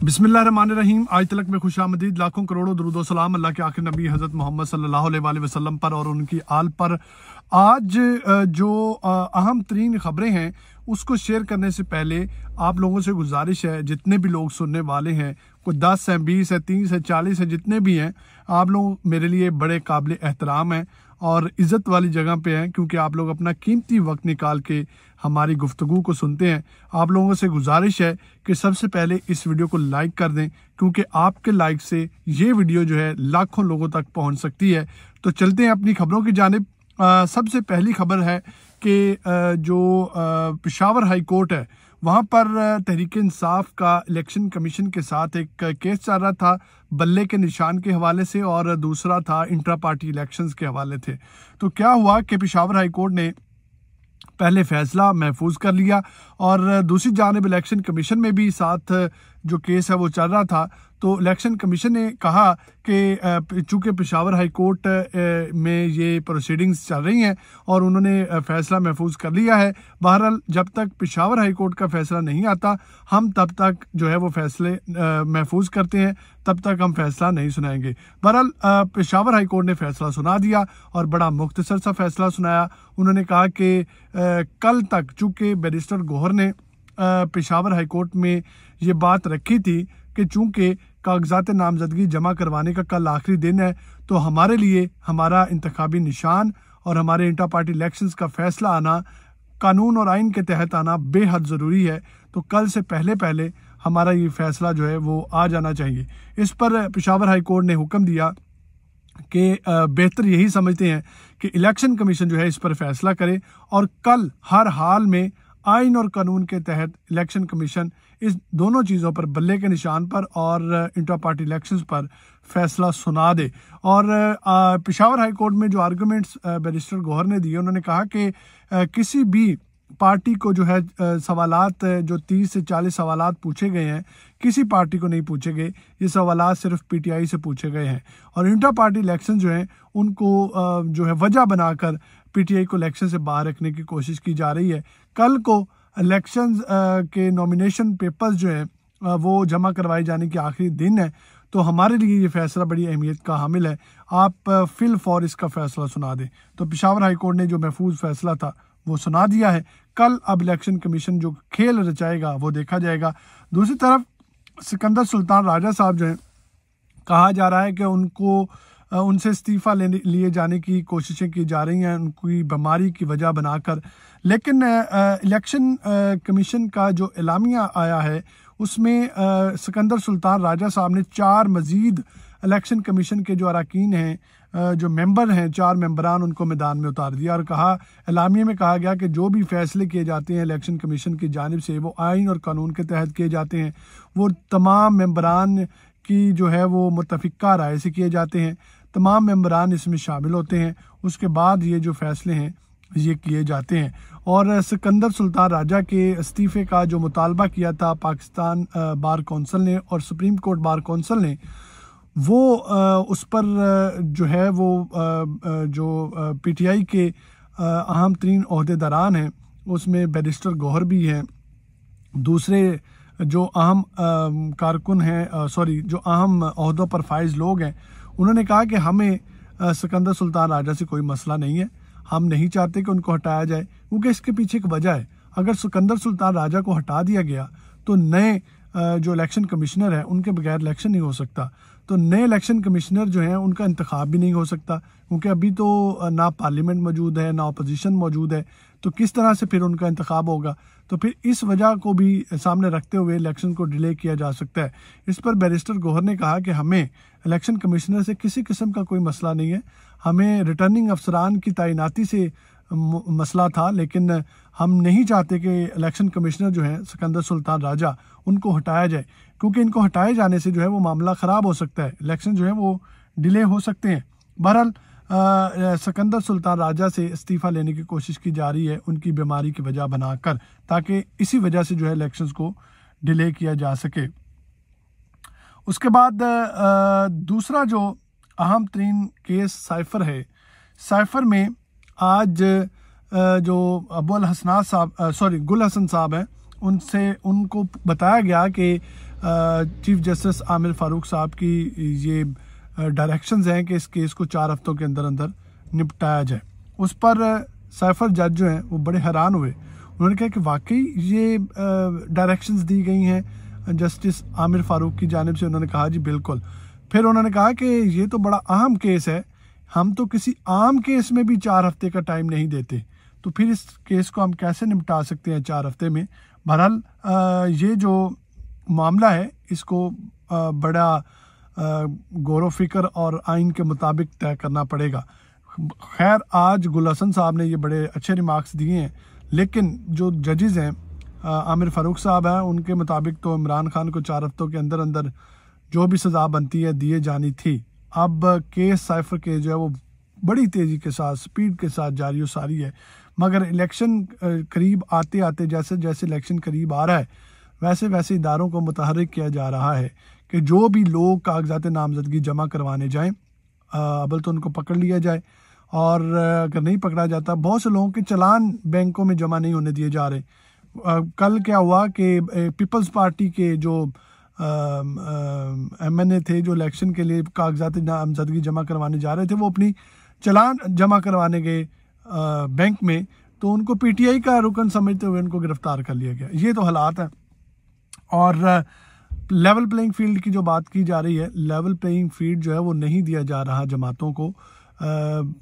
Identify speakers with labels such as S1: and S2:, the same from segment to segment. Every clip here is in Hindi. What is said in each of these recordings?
S1: बिस्मिल्लाहिर्रहमानिर्रहीम। आज तलक में खुशामदीद, लाखों करोड़ों दुरूद व सलाम अल्लाह के आखिरी नबी हज़रत मोहम्मद सल्लल्लाहु अलैहि वसल्लम पर और उनकी आल पर। आज जो अहम तरीन ख़बरें हैं उसको शेयर करने से पहले आप लोगों से गुजारिश है, जितने भी लोग सुनने वाले हैं, कोई 10 है, 20 है, 30 है, 40 है, जितने भी हैं, आप लोग मेरे लिए बड़े काबिल एहतराम हैं और इज़्ज़त वाली जगह पे हैं, क्योंकि आप लोग अपना कीमती वक्त निकाल के हमारी गुफ्तगू को सुनते हैं। आप लोगों से गुजारिश है कि सबसे पहले इस वीडियो को लाइक कर दें, क्योंकि आपके लाइक से ये वीडियो जो है लाखों लोगों तक पहुंच सकती है। तो चलते हैं अपनी खबरों की जानिब। सबसे पहली खबर है कि जो पेशावर हाई कोर्ट है वहाँ पर तहरीक इंसाफ का इलेक्शन कमीशन के साथ एक केस चल रहा था, बल्ले के निशान के हवाले से, और दूसरा था इंट्रा पार्टी इलेक्शंस के हवाले थे। तो क्या हुआ कि पेशावर हाई कोर्ट ने पहले फैसला महफूज कर लिया और दूसरी जानिब इलेक्शन कमीशन में भी साथ जो केस है वो चल रहा था। तो इलेक्शन कमीशन ने कहा कि चूंकि पेशावर हाई कोर्ट में ये प्रोसीडिंग्स चल रही हैं और उन्होंने फैसला महफूज कर लिया है, बहरहाल जब तक पेशावर हाई कोर्ट का फैसला नहीं आता हम तब तक जो है वो फैसले महफूज करते हैं, तब तक हम फैसला नहीं सुनाएंगे। बहरहाल पेशावर हाई कोर्ट ने फैसला सुना दिया और बड़ा मुख्तसर सा फैसला सुनाया। उन्होंने कहा कि कल तक चूँकि बैरिस्टर गौहर ने पेशावर हाई कोर्ट में ये बात रखी थी कि चूँकि कागजात नामजदगी जमा करवाने का कल आखिरी दिन है, तो हमारे लिए हमारा इंतखाबी निशान और हमारे इंटर पार्टी इलेक्शंस का फैसला आना, कानून और आइन के तहत आना बेहद ज़रूरी है। तो कल से पहले हमारा ये फैसला जो है वो आ जाना चाहिए। इस पर पेशावर हाई कोर्ट ने हुक्म दिया कि बेहतर यही समझते हैं कि इलेक्शन कमीशन जो है इस पर फैसला करे और कल हर हाल में आइन और कानून के तहत इलेक्शन कमीशन इस दोनों चीज़ों पर, बल्ले के निशान पर और इंटर पार्टी इलेक्शंस पर फैसला सुना दे। और पेशावर हाई कोर्ट में जो आर्गूमेंट्स बैरिस्टर गौहर ने दिए, उन्होंने कहा कि किसी भी पार्टी को जो है सवालात जो 30 से 40 सवालात पूछे गए हैं, किसी पार्टी को नहीं पूछे गए। ये सवालात सिर्फ पीटीआई से पूछे गए हैं और इंटर पार्टी इलेक्शन जो हैं उनको जो है वजह बनाकर पीटीआई को इलेक्शन से बाहर रखने की कोशिश की जा रही है। कल को इलेक्शंस के नॉमिनेशन पेपर्स जो है वो जमा करवाए जाने की आखिरी दिन है। तो हमारे लिए ये फैसला बड़ी अहमियत का हामिल है, आप फिल फॉर इसका फैसला सुना दें। तो पेशावर हाई कोर्ट ने जो महफूज फैसला था वो सुना दिया है। कल अब इलेक्शन कमीशन जो खेल रचाएगा वो देखा जाएगा। दूसरी तरफ सिकंदर सुल्तान राजा साहब जो हैं, कहा जा रहा है कि उनसे इस्तीफ़ा लिए जाने की कोशिशें की जा रही हैं, उनकी बीमारी की वजह बनाकर। लेकिन इलेक्शन कमीशन का जो एलामिया आया है उसमें सिकंदर सुल्तान राजा साहब ने 4 मज़ीद इलेक्शन कमीशन के जो अरकान हैं, जो मेंबर हैं, 4 मेंबरान, उनको मैदान में उतार दिया और कहा, एलामिया में कहा गया कि जो भी फैसले किए जाते हैं इलेक्शन कमीशन की जानिब से वो आइन और कानून के तहत किए जाते हैं, वो तमाम मेंबरान की जो है वो मुत्तफ़िक़ा राय से किए जाते हैं, तमाम मेंबरान इसमें शामिल होते हैं, उसके बाद ये जो फैसले हैं ये किए जाते हैं। और सिकंदर सुल्तान राजा के इस्तीफ़े का जो मुतालबा किया था पाकिस्तान बार कौंसिल ने और सुप्रीम कोर्ट बार कौंसिल ने, वो उस पर जो है वो जो पीटीआई के अहम तरीन ओहदेदारान हैं उसमें बैरिस्टर गौहर भी हैं, दूसरे जो अहम कारकुन हैं, जो अहम ओहदों पर फाइज लोग हैं, उन्होंने कहा कि हमें सिकंदर सुल्तान राजा से कोई मसला नहीं है, हम नहीं चाहते कि उनको हटाया जाए, क्योंकि इसके पीछे एक वजह है। अगर सिकंदर सुल्तान राजा को हटा दिया गया तो नए जो इलेक्शन कमिश्नर है उनके बगैर इलेक्शन नहीं हो सकता। तो नए इलेक्शन कमिश्नर जो हैं उनका इंतखाब भी नहीं हो सकता, क्योंकि अभी तो ना पार्लियामेंट मौजूद है ना अपोजिशन मौजूद है, तो किस तरह से फिर उनका इंतखाब होगा। तो फिर इस वजह को भी सामने रखते हुए इलेक्शन को डिले किया जा सकता है। इस पर बैरिस्टर गौहर ने कहा कि हमें इलेक्शन कमिश्नर से किसी किस्म का कोई मसला नहीं है, हमें रिटर्निंग अफसरान की तैनाती से मसला था, लेकिन हम नहीं चाहते कि इलेक्शन कमिश्नर जो है सिकंदर सुल्तान राजा, उनको हटाया जाए, क्योंकि इनको हटाए जाने से जो है वो मामला ख़राब हो सकता है, इलेक्शन जो है वो डिले हो सकते हैं। बहरहाल सिकंदर सुल्तान राजा से इस्तीफ़ा लेने की कोशिश की जा रही है उनकी बीमारी की वजह बनाकर, ताकि इसी वजह से जो है इलेक्शंस को डिले किया जा सके। उसके बाद दूसरा जो अहम तरीन केस साइफर है, साइफर में आज जो गुल हसन साहब हैं, उनको बताया गया कि चीफ जस्टिस आमिर फारूक साहब की ये डायरेक्शंस हैं कि इस केस को 4 हफ्तों के अंदर अंदर निपटाया जाए। उस पर साइफर जज जो हैं वो बड़े हैरान हुए। उन्होंने कहा कि वाकई ये डायरेक्शंस दी गई हैं जस्टिस आमिर फारूक की जानिब से। उन्होंने कहा जी बिल्कुल। फिर उन्होंने कहा कि ये तो बड़ा अहम केस है, हम तो किसी आम केस में भी 4 हफ्ते का टाइम नहीं देते, तो फिर इस केस को हम कैसे निपटा सकते हैं 4 हफ्ते में। बहरहाल ये जो मामला है इसको बड़ा गौर फिक्र और आइन के मुताबिक तय करना पड़ेगा। खैर आज गुल हसन साहब ने ये बड़े अच्छे रिमार्क्स दिए हैं, लेकिन जो जजेस हैं आमिर फारूक साहब हैं, उनके मुताबिक तो इमरान खान को 4 हफ्तों के अंदर अंदर जो भी सज़ा बनती है दिए जानी थी। अब केस साइफर केस जो है वो बड़ी तेज़ी के साथ स्पीड के साथ जारी हो सारी है, मगर इलेक्शन करीब आते आते जैसे जैसे इलेक्शन करीब आ रहा है वैसे वैसे इदारों को मुतहर्रिक किया जा रहा है कि जो भी लोग कागजात नामजदगी जमा करवाने जाएं अव्वल तो उनको पकड़ लिया जाए, और अगर नहीं पकड़ा जाता बहुत से लोगों के चालान बैंकों में जमा नहीं होने दिए जा रहे। कल क्या हुआ कि पीपल्स पार्टी के जो MNA थे जो इलेक्शन के लिए कागजात नामजदगी जमा करवाने जा रहे थे, वो अपनी चालान जमा करवाने गए बैंक में, तो उनको PTI का रुकन समझते हुए उनको गिरफ्तार कर लिया गया। ये तो हालात हैं। और लेवल प्लेइंग फील्ड की जो बात की जा रही है, लेवल प्लेइंग फील्ड जो है वो नहीं दिया जा रहा जमातों को।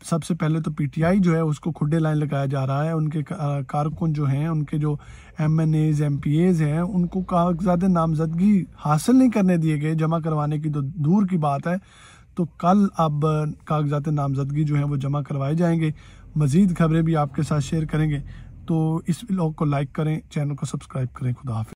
S1: सबसे पहले तो PTI जो है उसको खुड्डे लाइन लगाया जा रहा है। उनके कारकुन जो हैं, उनके जो MNAs MPAs हैं, उनको कागजात नामजदगी हासिल नहीं करने दिए गए, जमा करवाने की तो दूर की बात है। तो कल अब कागजात नामजदगी जो हैं वो जमा करवाए जाएंगे। मज़ीद खबरें भी आपके साथ शेयर करेंगे, तो इस व्लॉग को लाइक करें, चैनल को सब्सक्राइब करें। खुदा हाफिज़।